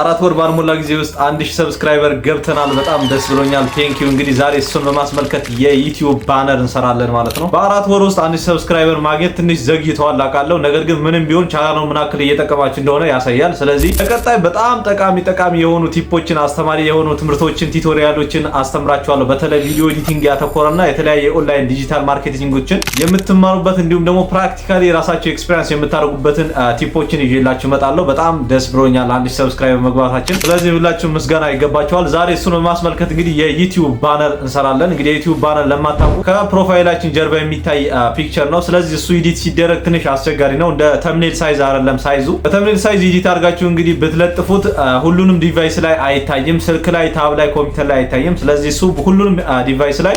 4 ወር ባልሞላ ጊዜ ውስጥ 1000 ሰብስክራይበር ገብተናል። በጣም ደስ ብሎኛል። ቴንኪዩ። እንግዲህ ዛሬ እሱን በማስመልከት የዩቲዩብ ባነር እንሰራለን ማለት ነው። በ4 ወር ውስጥ 1000 ሰብስክራይበር ማግኘት ትንሽ ዘግይተዋል አውቃለሁ። ነገር ግን ምንም ቢሆን ቻናሉን ምን ያክል እየጠቀማችሁ እንደሆነ ያሳያል። ስለዚህ በቀጣይ በጣም ጠቃሚ የሆኑ ቲፖችን፣ አስተማሪ የሆኑ ትምህርቶችን፣ ቱቶሪያሎችን አስተምራችኋለሁ። በተለይ ቪዲዮ ኤዲቲንግ ያተኮረና የተለያየ ኦንላይን ዲጂታል ማርኬቲንጎችን የምትማሩበት እንዲሁም ደግሞ ፕራክቲካሊ ራሳችሁ ኤክስፒሪየንስ የምታደርጉበትን ቲፖችን ይዤላችሁ እመጣለሁ። በጣም ደስ ብሎኛል 1000 ሰብስክራይበር መግባታችን። ስለዚህ ሁላችሁም ምስጋና ይገባችኋል። ዛሬ እሱን በማስመልከት እንግዲህ የዩቲዩብ ባነር እንሰራለን። እንግዲህ የዩቲዩብ ባነር ለማታውቁ ከፕሮፋይላችን ጀርባ የሚታይ ፒክቸር ነው። ስለዚህ እሱ ኤዲት ሲደረግ ትንሽ አስቸጋሪ ነው። እንደ ተምኔል ሳይዝ አይደለም ሳይዙ። በተምኔል ሳይዝ ኤዲት አድርጋችሁ እንግዲህ ብትለጥፉት ሁሉንም ዲቫይስ ላይ አይታይም። ስልክ ላይ፣ ታብ ላይ፣ ኮምፒውተር ላይ አይታይም። ስለዚህ እሱ ሁሉንም ዲቫይስ ላይ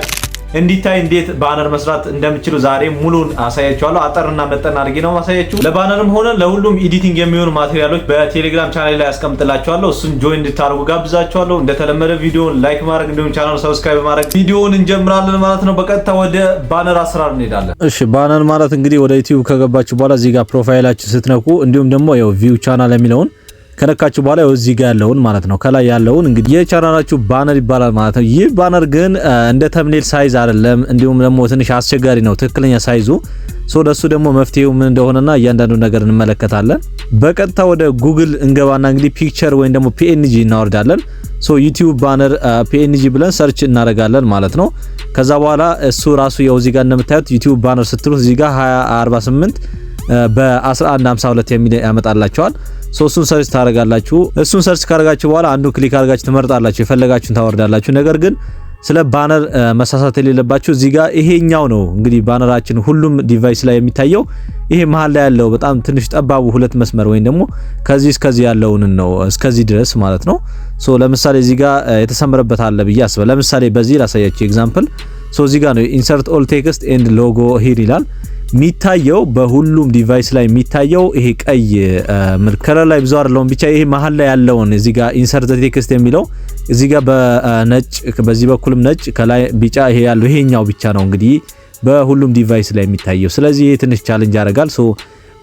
እንዲታይ እንዴት ባነር መስራት እንደምችሉ ዛሬ ሙሉን አሳያችኋለሁ። አጠርና መጠን አድርጌ ነው ማሳያችሁ። ለባነርም ሆነ ለሁሉም ኤዲቲንግ የሚሆኑ ማቴሪያሎች በቴሌግራም ቻናሌ ላይ አስቀምጥላችኋለሁ። እሱን ጆይን እንድታደርጉ ጋብዛችኋለሁ። እንደተለመደ ቪዲዮውን ላይክ ማድረግ እንዲሁም ቻናሉን ሰብስክራይብ ማድረግ ቪዲዮውን እንጀምራለን ማለት ነው። በቀጥታ ወደ ባነር አሰራር እንሄዳለን። እሺ፣ ባነር ማለት እንግዲህ ወደ ዩቲዩብ ከገባችሁ በኋላ እዚህ ጋር ፕሮፋይላችሁ ስትነኩ እንዲሁም ደግሞ ያው ቪው ቻናል የሚለውን ከነካችሁ በኋላ እዚህ ጋር ያለውን ማለት ነው ከላይ ያለውን እንግዲህ የቻናላችሁ ባነር ይባላል ማለት ነው። ይህ ባነር ግን እንደ ተምኔል ሳይዝ አይደለም፣ እንዲሁም ደግሞ ትንሽ አስቸጋሪ ነው ትክክለኛ ሳይዙ። ለሱ ደግሞ መፍትሄው ምን እንደሆነና እያንዳንዱ ነገር እንመለከታለን። በቀጥታ ወደ ጉግል እንገባና እንግዲህ ፒክቸር ወይም ደግሞ ፒኤንጂ እናወርዳለን። ዩቲዩብ ባነር ፒኤንጂ ብለን ሰርች እናደርጋለን ማለት ነው። ከዛ በኋላ እሱ ራሱ ያው እዚህ ጋር እንደምታዩት ዩቲዩብ ባነር ስትሉት እዚህ ጋር 2048 በ1152 የሚል ያመጣላችኋል። እሱን ሰርች ታደርጋላችሁ። እሱን ሰርች ካደረጋችሁ በኋላ አንዱ ክሊክ አድርጋችሁ ትመርጣላችሁ፣ የፈለጋችሁን ታወርዳላችሁ። ነገር ግን ስለ ባነር መሳሳት የሌለባችሁ እዚህ ጋር ይሄኛው ነው እንግዲህ ባነራችን ሁሉም ዲቫይስ ላይ የሚታየው ይሄ መሃል ላይ ያለው በጣም ትንሽ ጠባቡ ሁለት መስመር ወይም ደግሞ ከዚህ እስከዚህ ያለውን ነው እስከዚህ ድረስ ማለት ነው። ለምሳሌ እዚህ ጋር የተሰመረበት አለ ብዬ አስበ ለምሳሌ በዚህ ላሳያችሁ ኤግዛምፕል። እዚህ ጋር ነው ኢንሰርት ኦል ቴክስት ኤንድ ሎጎ ሂር ይላል። የሚታየው በሁሉም ዲቫይስ ላይ የሚታየው ይሄ ቀይ ከለር ላይ ብዙ አይደለም፣ ብቻ ይሄ መሃል ላይ ያለውን እዚህ ጋር ኢንሰርት ቴክስት የሚለው እዚህ ጋር በነጭ በዚህ በኩልም ነጭ ከላይ ቢጫ ይሄ ያለው ይሄኛው ብቻ ነው እንግዲህ በሁሉም ዲቫይስ ላይ የሚታየው። ስለዚህ ይሄ ትንሽ ቻሌንጅ ያደርጋል።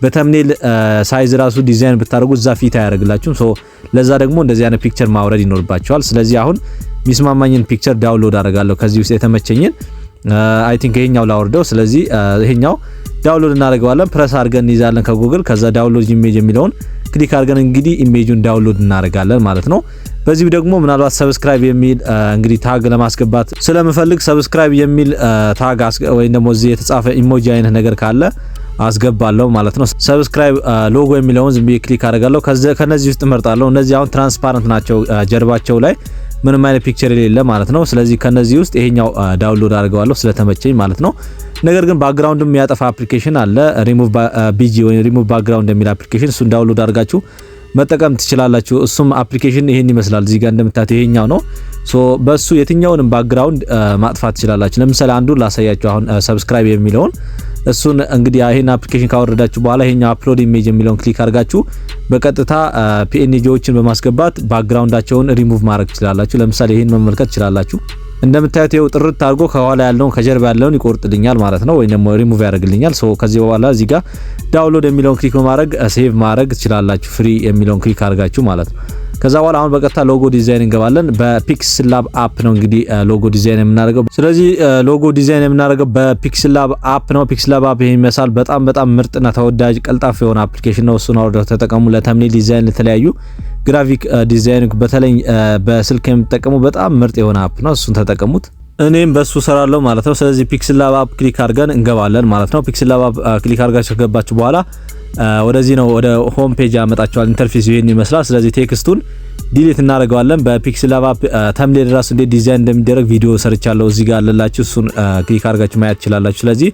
በተምኔል ሳይዝ ራሱ ዲዛይን ብታደርጉ እዛ ፊት አያደርግላችሁም። ለዛ ደግሞ እንደዚህ አይነት ፒክቸር ማውረድ ይኖርባችኋል። ስለዚህ አሁን ሚስማማኝን ፒክቸር ዳውንሎድ አደርጋለሁ ከዚህ ውስጥ የተመቸኝን አይ ቲንክ ይሄኛው ላወርደው። ስለዚህ ይሄኛው ዳውንሎድ እናደርገዋለን። ፕረስ አድርገን እንይዛለን ከጉግል። ከዛ ዳውንሎድ ኢሜጅ የሚለውን ክሊክ አድርገን እንግዲህ ኢሜጁን ዳውንሎድ እናደርጋለን ማለት ነው። በዚህ ደግሞ ምናልባት ሰብስክራይብ የሚል እንግዲህ ታግ ለማስገባት ስለምፈልግ ሰብስክራይብ የሚል ታግ ወይም ደግሞ እዚህ የተጻፈ ኢሞጂ አይነት ነገር ካለ አስገባለሁ ማለት ነው። ሰብስክራይብ ሎጎ የሚለውን ዝም ብዬ ክሊክ አደርጋለሁ። ከነዚህ ውስጥ እመርጣለሁ። እነዚህ አሁን ትራንስፓረንት ናቸው፣ ጀርባቸው ላይ ምንም አይነት ፒክቸር የሌለ ማለት ነው። ስለዚህ ከነዚህ ውስጥ ይሄኛው ዳውንሎድ አድርገዋለሁ ስለተመቸኝ ማለት ነው። ነገር ግን ባክግራውንድ የሚያጠፋ አፕሊኬሽን አለ፣ ሪሙቭ ቢጂ ወይ ሪሙቭ ባክግራውንድ የሚል አፕሊኬሽን፣ እሱን ዳውንሎድ አድርጋችሁ መጠቀም ትችላላችሁ። እሱም አፕሊኬሽን ይሄን ይመስላል። እዚህ ጋር እንደምታዩት ይሄኛው ነው። በሱ የትኛውንም ባክግራውንድ ማጥፋት ትችላላችሁ። ለምሳሌ አንዱን ላሳያችሁ። አሁን ሰብስክራይብ የሚለውን እሱን እንግዲህ ይሄን አፕሊኬሽን ካወረዳችሁ በኋላ ይሄኛው አፕሎድ ኢሜጅ የሚለውን ክሊክ አድርጋችሁ በቀጥታ ፒኤንጂዎችን በማስገባት ባክግራውንዳቸውን ሪሙቭ ማድረግ ትችላላችሁ። ለምሳሌ ይሄን መመልከት ትችላላችሁ። እንደምታዩት ይሄው ጥርት አድርጎ ከኋላ ያለውን ከጀርባ ያለውን ይቆርጥልኛል ማለት ነው፣ ወይ ደግሞ ሪሙቭ ያደርግልኛል። ከዚህ በኋላ እዚህ ጋር ዳውንሎድ የሚለውን ክሊክ በማድረግ ሴቭ ማድረግ ትችላላችሁ፣ ፍሪ የሚለውን ክሊክ አድርጋችሁ ማለት ነው። ከዛ በኋላ አሁን በቀጥታ ሎጎ ዲዛይን እንገባለን። በፒክስላብ አፕ ነው እንግዲህ ሎጎ ዲዛይን የምናደርገው። ስለዚህ ሎጎ ዲዛይን የምናደርገው በፒክስላብ አፕ ነው። ፒክስላብ አፕ ይሄን ይመስላል። በጣም ምርጥና ተወዳጅ ቀልጣፋ የሆነ አፕሊኬሽን ነው። እሱን አውርዳችሁ ተጠቀሙ። ለተምኔል ዲዛይን፣ ለተለያዩ ግራፊክ ዲዛይን በተለይ በስልክ የምትጠቀሙ በጣም ምርጥ የሆነ አፕ ነው። እሱን ተጠቀሙት። እኔም በሱ ሰራለሁ ማለት ነው። ስለዚህ ፒክስላብ አፕ ክሊክ አድርገን እንገባለን ማለት ነው። ፒክስላብ አፕ ክሊክ አድርጋችሁ ከገባችሁ በኋላ ወደዚህ ነው ወደ ሆም ፔጅ ያመጣችኋል። ኢንተርፌስ ይሄን ይመስላል። ስለዚህ ቴክስቱን ዲሊት እናደርገዋለን። በፒክስላብ አፕ ተምኔል ራሱ እንዴት ዲዛይን እንደሚደረግ ቪዲዮ ሰርቻለሁ፣ እዚህ ጋር አለላችሁ። እሱን ክሊክ አድርጋችሁ ማየት ትችላላችሁ። ስለዚህ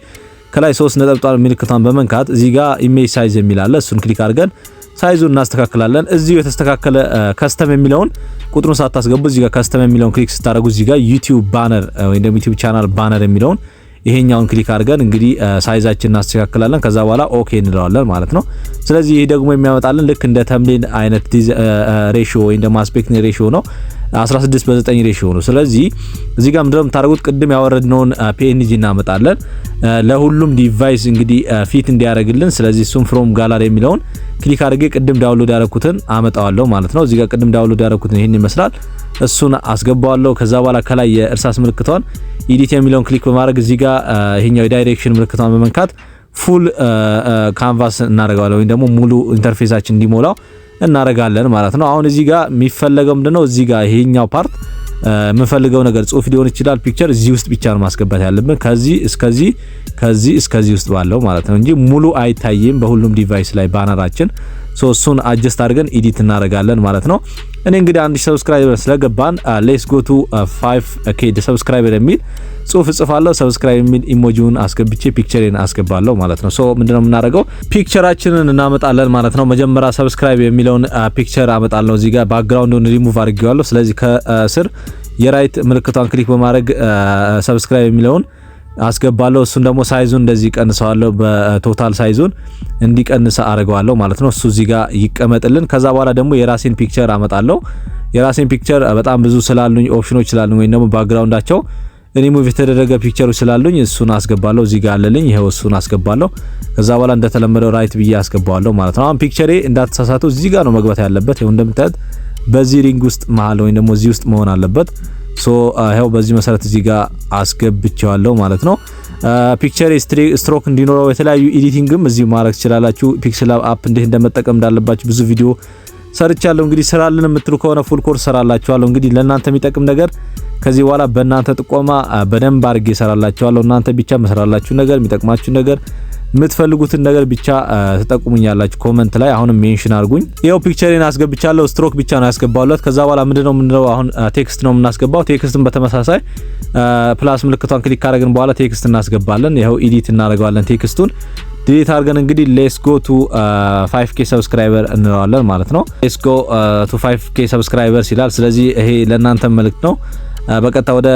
ከላይ 3 ነጠብጣብ ምልክቷን በመንካት እዚህ ጋር ኢሜጅ ሳይዝ የሚል አለ። እሱን ክሊክ አድርገን ሳይዙን እናስተካክላለን። እዚሁ የተስተካከለ ከስተም የሚለውን ቁጥሩን ሳታስገቡ እዚህ ጋር ከስተም የሚለውን ክሊክ ስታደርጉ እዚህ ጋር ዩቲዩብ ባነር ወይ ደግሞ ዩቲዩብ ቻናል ባነር የሚለውን ይሄኛውን ክሊክ አድርገን እንግዲህ ሳይዛችንን እናስተካክላለን። ከዛ በኋላ ኦኬ እንለዋለን ማለት ነው። ስለዚህ ይሄ ደግሞ የሚያመጣልን ልክ እንደ ተምኔል አይነት ሬሽዮ ወይ ደግሞ አስፔክት ሬሽዮ ነው። 16:9 ሬሽዮ ነው። ስለዚህ እዚህ ጋር ምንድነው የምታደርጉት ቅድም ያወረድነውን PNG እናመጣለን ለሁሉም ዲቫይስ እንግዲህ ፊት እንዲያደርግልን። ስለዚህ እሱም ፍሮም ጋላሪ የሚለውን ክሊክ አድርጌ ቅድም ዳውንሎድ ያደረኩትን አመጣዋለሁ ማለት ነው። እዚህ ጋር ቅድም ዳውንሎድ ያደረኩትን ይሄን ይመስላል። እሱን አስገባዋለሁ። ከዛ በኋላ ከላይ የእርሳስ ምልክቷን ኤዲት የሚለውን ክሊክ በማድረግ እዚህ ጋር ይሄኛው የዳይሬክሽን ምልክቷን በመንካት ፉል ካንቫስ እናደርጋለን ወይም ደግሞ ሙሉ ኢንተርፌሳችን እንዲሞላው እናደርጋለን ማለት ነው። አሁን እዚህ ጋር የሚፈለገው ምንድነው እዚህ ጋር ይሄኛው ፓርት የምንፈልገው ነገር ጽሁፍ ሊሆን ይችላል፣ ፒክቸር እዚህ ውስጥ ብቻ ነው ማስገባት ያለብን ከዚህ እስከዚህ ከዚህ እስከዚህ ውስጥ ባለው ማለት ነው እንጂ ሙሉ አይታይም በሁሉም ዲቫይስ ላይ ባነራችን። እሱን አጀስት አድርገን ኤዲት እናደርጋለን ማለት ነው። እኔ እንግዲህ 1000 ሰብስክራይበር ስለገባን ሌትስ ጎ ቱ 5k ሰብስክራይበር የሚል ጽሁፍ ጽፋለሁ። ሰብስክራይብ የሚል ኢሞጂውን አስገብቼ ፒክቸሬን አስገባለሁ ማለት ነው። ምንድነው የምናደርገው ፒክቸራችንን እናመጣለን ማለት ነው። መጀመሪያ ሰብስክራይብ የሚለውን ፒክቸር አመጣለሁ። እዚህ ጋር ባክግራውንዱን ሪሙቭ አድርጌዋለሁ። ስለዚህ ከስር የራይት ምልክቷን ክሊክ በማድረግ ሰብስክራይብ የሚለውን አስገባለሁ። እሱን ደግሞ ሳይዙን እንደዚህ ቀንሰዋለሁ፣ በቶታል ሳይዙን እንዲቀንስ አድርገዋለሁ ማለት ነው። እሱ እዚህ ጋር ይቀመጥልን። ከዛ በኋላ ደግሞ የራሴን ፒክቸር አመጣለሁ። የራሴን ፒክቸር በጣም ብዙ ስላሉኝ ኦፕሽኖች ስላሉኝ ወይ ደግሞ ባክግራውንዳቸው ሪሙቭ የተደረገ ፒክቸሮች ስላሉኝ እሱን አስገባለሁ። እዚህ ጋር አለልኝ፣ ይሄው እሱን አስገባለሁ። ከዛ በኋላ እንደተለመደው ራይት ብዬ አስገባዋለሁ ማለት ነው። አሁን ፒክቸሬ እንዳትሳሳቱ እዚህ ጋር ነው መግባት ያለበት። ይሄው እንደምታዩት በዚህ ሪንግ ውስጥ መሃል ወይ ደግሞ እዚህ ውስጥ መሆን አለበት። ይሄው በዚህ መሰረት እዚህ ጋር አስገብቻለሁ ማለት ነው። ፒክቸር ስትሮክ እንዲኖረው የተለያዩ ኤዲቲንግም እዚህ ማድረግ ትችላላችሁ። ፒክስል አፕ እንዴት እንደመጠቀም እንዳለባችሁ ብዙ ቪዲዮ ሰርቻለሁ። እንግዲህ ስራልን የምትሉ ከሆነ ፉል ኮርስ ሰራላችኋለሁ። እንግዲህ ለእናንተ የሚጠቅም ነገር ከዚህ በኋላ በእናንተ ጥቆማ በደንብ አድርጌ ሰራላችኋለሁ። እናንተ ብቻ መስራላችሁ ነገር የሚጠቅማችሁ ነገር የምትፈልጉትን ነገር ብቻ ተጠቁሙኛላችሁ ኮሜንት ላይ አሁንም ሜንሽን አድርጉኝ። ይሄው ፒክቸሬን አስገብቻለሁ። ስትሮክ ብቻ ነው ያስገባውለት። ከዛ በኋላ ምንድነው አሁን ቴክስት ነው የምናስገባው። ቴክስትን በተመሳሳይ ፕላስ ምልክቷን ክሊክ ካደረግን በኋላ ቴክስት እናስገባለን። ይሄው ኤዲት እናደርጋለን። ቴክስቱን ዲሊት አድርገን እንግዲህ ሌትስ ጎ ቱ 5k ሰብስክራይበር እንለዋለን ማለት ነው። ሌትስ ጎ ቱ 5k ሰብስክራይበርስ ይላል። ስለዚህ ይሄ ለእናንተ መልእክት ነው። በቀጥታ ወደ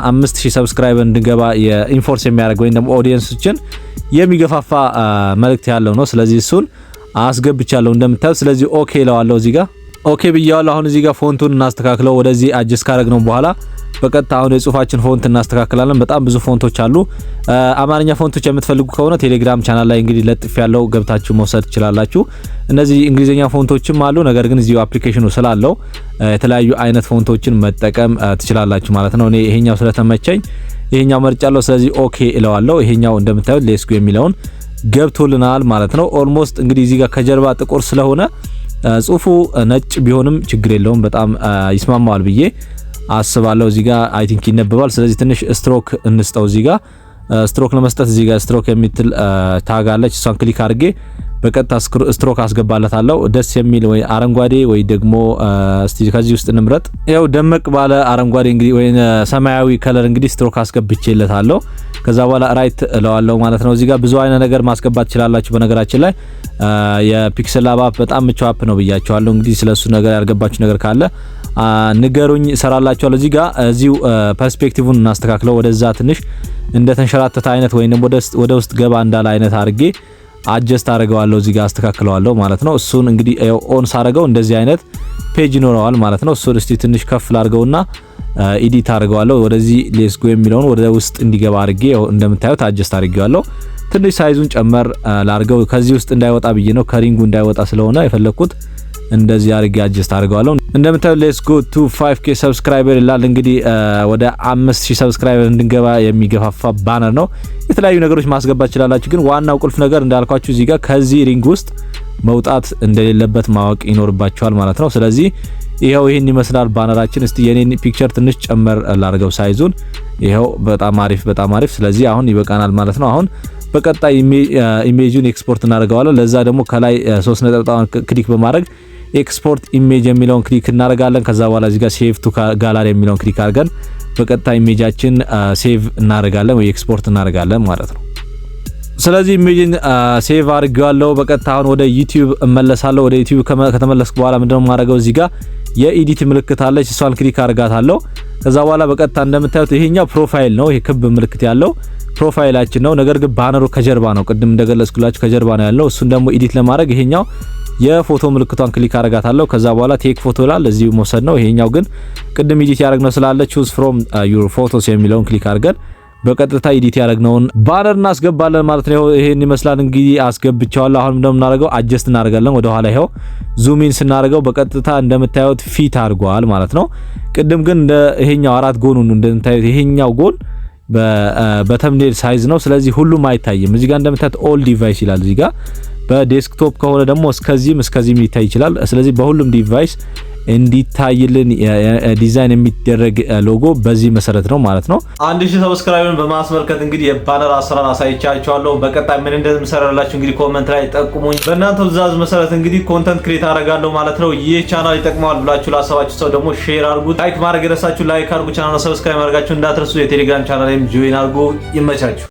5000 ሰብስክራይበር እንድንገባ የኢንፎርስ የሚያደርግ ወይም ደግሞ ኦዲየንሶችን የሚገፋፋ መልእክት ያለው ነው። ስለዚህ እሱን አስገብቻለሁ እንደምታዩት። ስለዚህ ኦኬ እለዋለሁ። እዚህ ጋር ኦኬ ብያለሁ። አሁን እዚህ ጋር ፎንቱን እናስተካክለው። ወደዚህ አጀስት ካደረግነው በኋላ በቀጥታ አሁን የጽሁፋችን ፎንት እናስተካክላለን። በጣም ብዙ ፎንቶች አሉ። አማርኛ ፎንቶች የምትፈልጉ ከሆነ ቴሌግራም ቻናል ላይ እንግዲህ ለጥፍ ያለው ገብታችሁ መውሰድ ትችላላችሁ። እነዚህ እንግሊዘኛ ፎንቶችም አሉ። ነገር ግን እዚሁ አፕሊኬሽኑ ስላለው የተለያዩ አይነት ፎንቶችን መጠቀም ትችላላችሁ ማለት ነው። እኔ ይሄኛው ስለተመቸኝ ይሄኛው መርጫለሁ። ስለዚህ ኦኬ እለዋለሁ። ይሄኛው እንደምታዩት ሌትስ ጎ የሚለውን ገብቶልናል ማለት ነው። ኦልሞስት እንግዲህ እዚህ ጋር ከጀርባ ጥቁር ስለሆነ ጽሁፉ ነጭ ቢሆንም ችግር የለውም። በጣም ይስማማዋል ብዬ አስባለሁ። እዚህ ጋር አይ ቲንክ ይነበባል። ስለዚህ ትንሽ ስትሮክ እንስጠው። እዚህ ጋር ስትሮክ ለመስጠት እዚህ ጋር ስትሮክ የምትል ታግ አለች። እሷን ክሊክ አድርጌ በቀጥታ ስትሮክ አስገባለታለሁ። ደስ የሚል ወይ አረንጓዴ ወይ ደግሞ እስቲ ከዚህ ውስጥ እንምረጥ። ያው ደመቅ ባለ አረንጓዴ እንግዲህ ወይ ሰማያዊ ከለር እንግዲህ ስትሮክ አስገብቼለታለሁ። ከዛ በኋላ ራይት እለዋለሁ ማለት ነው። እዚህ ጋር ብዙ አይነት ነገር ማስገባት ትችላላችሁ። በነገራችን ላይ የፒክስል አፕ በጣም ምቹ አፕ ነው ብያችኋለሁ። እንግዲህ ስለሱ ነገር ያልገባችሁ ነገር ካለ ንገሩኝ፣ ሰራላችኋለሁ። እዚህ ጋር እዚሁ ፐርስፔክቲቭን እናስተካክለው። ወደዛ ትንሽ እንደ ተንሸራተተ አይነት ወይንም ወደ ውስጥ ገባ እንዳለ አይነት አድርጌ አጀስት አድርገዋለሁ። እዚህ ጋር አስተካክለዋለሁ ማለት ነው። እሱን እንግዲህ ኦን ሳደርገው እንደዚህ አይነት ፔጅ ይኖረዋል ማለት ነው። እሱን እስቲ ትንሽ ከፍ ላድርገውና ኤዲት አድርገዋለሁ። ወደዚህ ሌትስ ጎ የሚለውን ወደ ውስጥ እንዲገባ አድርጌ እንደምታዩት አጀስት አድርጌዋለሁ። ትንሽ ሳይዙን ጨመር ላድርገው ከዚህ ውስጥ እንዳይወጣ ብዬ ነው፣ ከሪንጉ እንዳይወጣ ስለሆነ የፈለኩት እንደዚህ አድርጌ አጀስት አድርገዋለሁ። እንደምታዩት ሌትስ ጎ ቱ 5k ሰብስክራይበር ይላል። እንግዲህ ወደ 5000 ሰብስክራይበር እንድንገባ የሚገፋፋ ባነር ነው። የተለያዩ ነገሮች ማስገባት ይችላላችሁ፣ ግን ዋናው ቁልፍ ነገር እንዳልኳችሁ እዚህ ጋር ከዚህ ሪንግ ውስጥ መውጣት እንደሌለበት ማወቅ ይኖርባችኋል ማለት ነው። ስለዚህ ይሄው ይሄን ይመስላል ባነራችን። እስቲ የኔን ፒክቸር ትንሽ ጨመር ላድርገው ሳይዙን። ይሄው በጣም አሪፍ። ስለዚህ አሁን ይበቃናል ማለት ነው። አሁን በቀጣይ ኢሜጁን ኤክስፖርት እናደርገዋለን። ለዛ ደግሞ ከላይ 3 ነጥብጣን ክሊክ በማድረግ ኤክስፖርት ኢሜጅ የሚለውን ክሊክ እናደርጋለን። ከዛ በኋላ እዚህ ጋር ሴቭ ቱ ጋላሪ የሚለውን ክሊክ አድርገን በቀጥታ ኢሜጃችን ሴቭ እናደርጋለን ወይ ኤክስፖርት እናደርጋለን ማለት ነው። ስለዚህ ኢሜጅን ሴቭ አድርጌዋለሁ። በቀጥታ አሁን ወደ ዩቲዩብ እመለሳለሁ። ወደ ዩቲዩብ ከተመለስኩ በኋላ ምንድነው ማድረገው እዚህ ጋር የኤዲት ምልክት አለች። እሷን ክሊክ አድርጋታለሁ። ከዛ በኋላ በቀጥታ እንደምታዩት ይሄኛው ፕሮፋይል ነው። ይሄ ክብ ምልክት ያለው ፕሮፋይላችን ነው። ነገር ግን ባነሩ ከጀርባ ነው። ቅድም እንደገለጽኩላችሁ ከጀርባ ነው ያለው። እሱን ደግሞ ኤዲት ለማድረግ ይሄኛው የፎቶ ምልክቷን ክሊክ አረጋታለሁ። ከዛ በኋላ ቴክ ፎቶ ይላል እዚሁ መውሰድ ነው። ይሄኛው ግን ቅድም ኤዲት ያደረግነው ስላለ choose from your photos የሚለውን ክሊክ አድርገን በቀጥታ ኤዲት ያደረግነውን ባነር እናስገባለን ማለት ነው። ይሄን ይመስላል እንግዲህ አስገብቻለሁ። አሁን እንደምናደርገው አጀስት እናደርጋለን ወደ ኋላ። ይሄው ዙም ኢን ስናደርገው በቀጥታ እንደምታዩት ፊት አድርጓል ማለት ነው። ቅድም ግን እንደ ይሄኛው አራት ጎኑን እንደምታዩት ይሄኛው ጎን በተምኔል ሳይዝ ነው። ስለዚህ ሁሉም አይታይም። እዚህ ጋር እንደምታዩት ኦል ዲቫይስ ይላል። እዚህ ጋር በዴስክቶፕ ከሆነ ደግሞ እስከዚህም ሊታይ ይችላል። ስለዚህ በሁሉም ዲቫይስ እንዲታይልን ዲዛይን የሚደረግ ሎጎ በዚህ መሰረት ነው ማለት ነው። 1000 ሰብስክራይበርን በማስመልከት እንግዲህ የባነር አሰራር አሳይቻችኋለሁ። በቀጣይ ምን እንደምሰራላችሁ እንግዲህ ኮሜንት ላይ ጠቁሙኝ። በእናንተው ትዕዛዝ መሰረት እንግዲህ ኮንተንት ክሬት አደርጋለሁ ማለት ነው። ይህ ቻናል ይጠቅማል ብላችሁ ላሰባችሁ ሰው ደግሞ ሼር አድርጉ። ላይክ ማድረግ የረሳችሁ ላይክ አድርጉ። ቻናሉን ሰብስክራይብ ማድረጋችሁ እንዳትረሱ። የቴሌግራም ቻናሌም ጆይን አድርጉ። ይመቻችሁ።